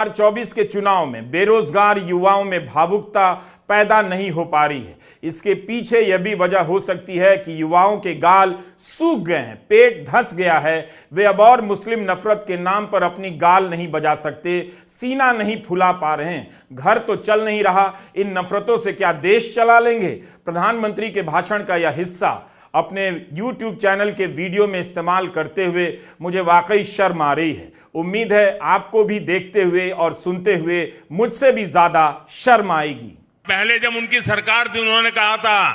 2024 के चुनाव में बेरोजगार युवाओं में भावुकता पैदा नहीं हो पा रही है। इसके पीछे यह भी वजह हो सकती है कि युवाओं के गाल सूख गए हैं, पेट धंस गया है। वे अब और मुस्लिम नफरत के नाम पर अपनी गाल नहीं बजा सकते, सीना नहीं फुला पा रहे हैं। घर तो चल नहीं रहा, इन नफरतों से क्या देश चला लेंगे? प्रधानमंत्री के भाषण का यह हिस्सा अपने YouTube चैनल के वीडियो में इस्तेमाल करते हुए मुझे वाकई शर्म आ रही है। उम्मीद है आपको भी देखते हुए और सुनते हुए मुझसे भी ज्यादा शर्म आएगी। पहले जब उनकी सरकार थी, उन्होंने कहा था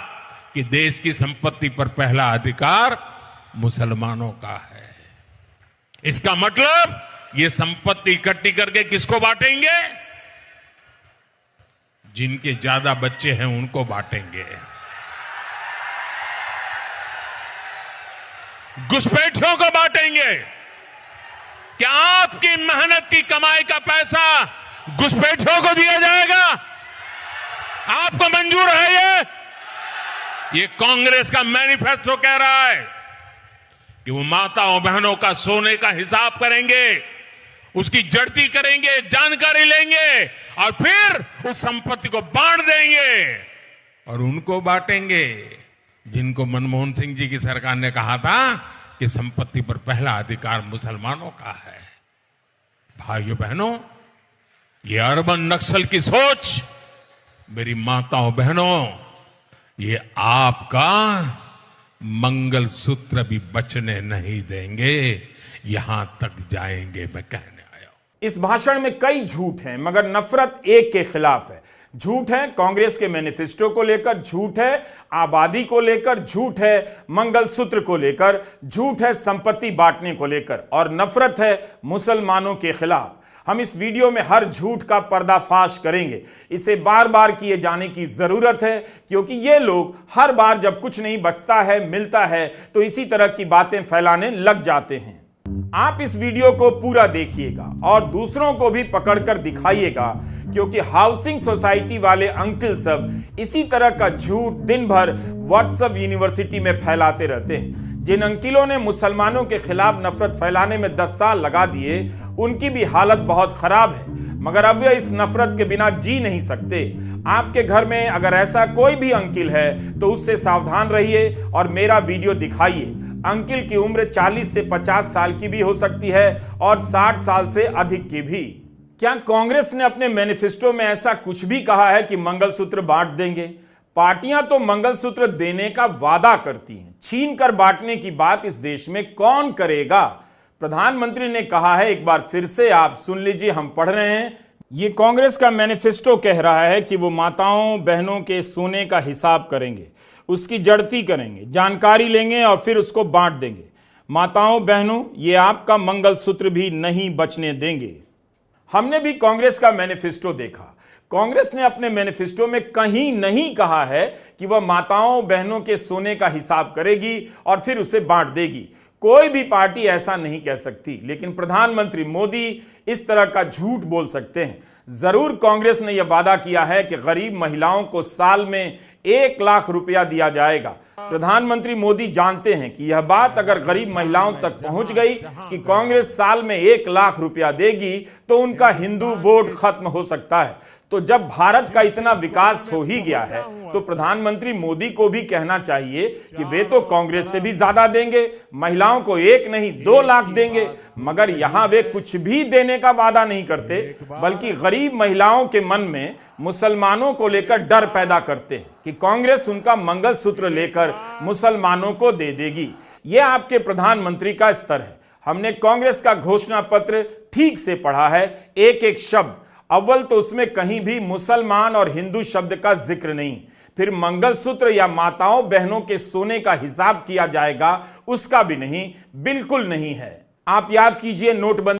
कि देश की संपत्ति पर पहला अधिकार मुसलमानों का है। इसका मतलब ये संपत्ति इकट्ठी करके किसको बांटेंगे? जिनके ज्यादा बच्चे हैं उनको बांटेंगे। घुसपैठियों को बांटेंगे। क्या आपकी मेहनत की कमाई का पैसा घुसपैठियों को दिया जाएगा? आपको मंजूर है? ये कांग्रेस का मैनिफेस्टो कह रहा है कि वो माताओं बहनों का सोने का हिसाब करेंगे, उसकी जड़ती करेंगे, जानकारी लेंगे और फिर उस संपत्ति को बांट देंगे। और उनको बांटेंगे जिनको मनमोहन सिंह जी की सरकार ने कहा था कि संपत्ति पर पहला अधिकार मुसलमानों का है। भाइयों बहनों, ये अर्बन नक्सल की सोच, मेरी माताओं बहनों, ये आपका मंगलसूत्र भी बचने नहीं देंगे, यहां तक जाएंगे, मैं कहने आया हूं। इस भाषण में कई झूठ हैं, मगर नफरत एक के खिलाफ है। झूठ है कांग्रेस के मैनिफेस्टो को लेकर, झूठ है आबादी को लेकर, झूठ है मंगलसूत्र को लेकर, झूठ है संपत्ति बांटने को लेकर, और नफरत है मुसलमानों के खिलाफ। हम इस वीडियो में हर झूठ का पर्दाफाश करेंगे। इसे बार बार किए जाने की जरूरत है, क्योंकि ये लोग हर बार जब कुछ नहीं बचता है, मिलता है, तो इसी तरह की बातें फैलाने लग जाते हैं। आप इस वीडियो को पूरा देखिएगा और दूसरों को भी पकड़कर दिखाइएगा, क्योंकि हाउसिंग सोसाइटी वाले अंकल सब इसी तरह का झूठ दिन भर व्हाट्सएप यूनिवर्सिटी में फैलाते रहते हैं। जिन अंकिलों ने मुसलमानों के खिलाफ नफरत फैलाने में 10 साल लगा दिए, उनकी भी हालत बहुत खराब है, मगर अब वे इस नफरत के बिना जी नहीं सकते। आपके घर में अगर ऐसा कोई भी अंकिल है तो उससे सावधान रहिए और मेरा वीडियो दिखाइए। अंकिल की उम्र 40 से 50 साल की भी हो सकती है और 60 साल से अधिक की भी। क्या कांग्रेस ने अपने मैनिफेस्टो में ऐसा कुछ भी कहा है कि मंगलसूत्र बांट देंगे? पार्टियां तो मंगलसूत्र देने का वादा करती हैं, छीन कर बांटने की बात इस देश में कौन करेगा? प्रधानमंत्री ने कहा है, एक बार फिर से आप सुन लीजिए, हम पढ़ रहे हैं। ये कांग्रेस का मैनिफेस्टो कह रहा है कि वो माताओं बहनों के सोने का हिसाब करेंगे, उसकी जड़ती करेंगे, जानकारी लेंगे और फिर उसको बांट देंगे। माताओं बहनों, ये आपका मंगलसूत्र भी नहीं बचने देंगे। हमने भी कांग्रेस का मैनिफेस्टो देखा। कांग्रेस ने अपने मैनिफेस्टो में कहीं नहीं कहा है कि वह माताओं बहनों के सोने का हिसाब करेगी और फिर उसे बांट देगी। कोई भी पार्टी ऐसा नहीं कह सकती, लेकिन प्रधानमंत्री मोदी इस तरह का झूठ बोल सकते हैं। जरूर कांग्रेस ने यह वादा किया है कि गरीब महिलाओं को साल में 1 लाख रुपया दिया जाएगा। प्रधानमंत्री मोदी जानते हैं कि यह बात अगर गरीब महिलाओं तक पहुंच गई कि कांग्रेस साल में 1 लाख रुपया देगी, तो उनका हिंदू वोट खत्म हो सकता है। तो जब भारत का इतना विकास हो ही गया है, तो प्रधानमंत्री मोदी को भी कहना चाहिए कि वे तो कांग्रेस से भी ज्यादा देंगे, महिलाओं को 1 नहीं 2 लाख देंगे। मगर यहां वे कुछ भी देने का वादा नहीं करते, बल्कि गरीब महिलाओं के मन में मुसलमानों को लेकर डर पैदा करते हैं कि कांग्रेस उनका मंगलसूत्र लेकर मुसलमानों को दे देगी। यह आपके प्रधानमंत्री का स्तर है। हमने कांग्रेस का घोषणा पत्र ठीक से पढ़ा है, एक एक शब्द। अव्वल तो उसमें कहीं भी मुसलमान और हिंदू शब्द का जिक्र नहीं, फिर मंगलसूत्र या माताओं बहनों के सोने का हिसाब किया जाएगा, उसका भी नहीं, बिल्कुल नहीं है। आप याद कीजिए नोटबंदी